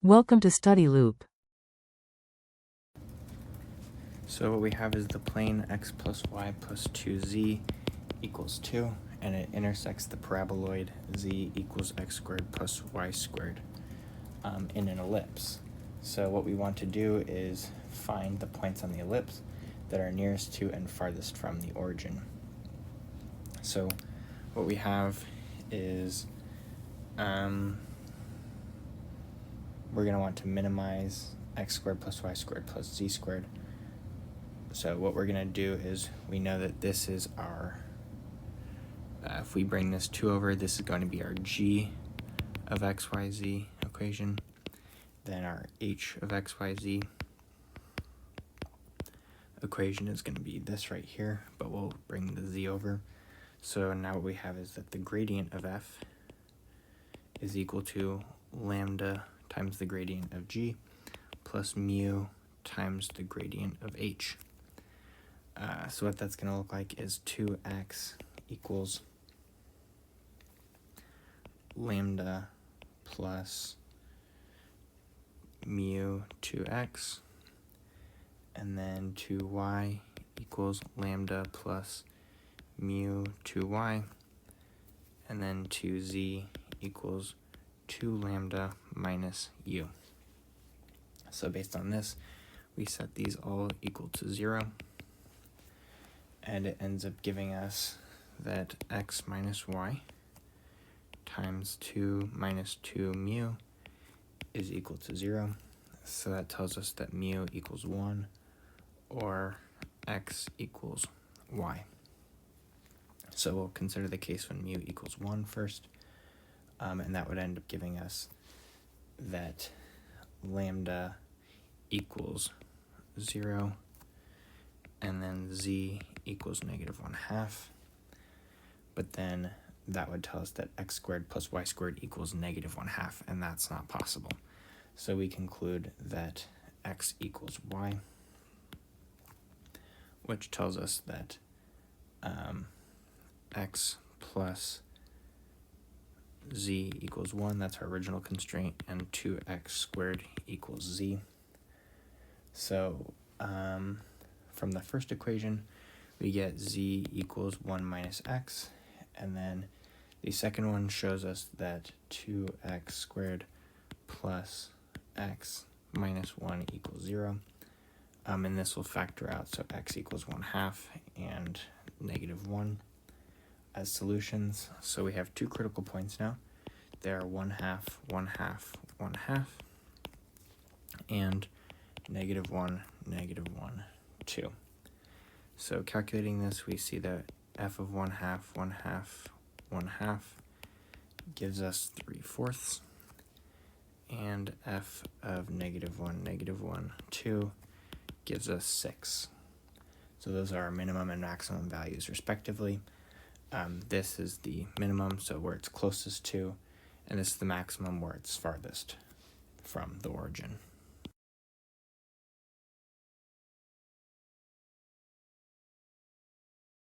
Welcome to Study Loop. So what we have is the plane x plus y plus 2z equals 2, and it intersects the paraboloid z equals x squared plus y squared in an ellipse. So what we want to do is find the points on the ellipse that are nearest to and farthest from the origin. So what we have is we're going to want to minimize x squared plus y squared plus z squared. So what we're going to do is we know that this is our, if we bring this 2 over, this is going to be our g of xyz equation, then our h of xyz equation is going to be this right here, but we'll bring the z over. So now what we have is that the gradient of f is equal to lambda times the gradient of g plus mu times the gradient of h. So what that's going to look like is 2x equals lambda plus mu 2x, and then 2y equals lambda plus mu 2y, and then 2z equals 2 lambda minus u. So based on this, we set these all equal to 0. And it ends up giving us that x minus y times 2 minus 2 mu is equal to 0. So that tells us that mu equals 1, or x equals y. So we'll consider the case when mu equals 1 first, and that would end up giving us that lambda equals 0, and then z equals -1/2, but then that would tell us that x squared plus y squared equals -1/2, and that's not possible. So we conclude that x equals y, which tells us that x plus z equals 1, that's our original constraint, and 2x squared equals z. So from the first equation, we get z equals 1 minus x, and then the second one shows us that 2x squared plus x minus 1 equals 0, and this will factor out, so x equals 1/2 and -1 as solutions. So we have two critical points now. They are 1/2, 1/2, 1/2, and -1, -1, 2. So calculating this, we see that f of 1/2, 1/2, 1/2 gives us 3/4, and f of -1, -1, 2 gives us 6. So those are our minimum and maximum values respectively. This is the minimum, so where it's closest to, and this is the maximum where it's farthest from the origin.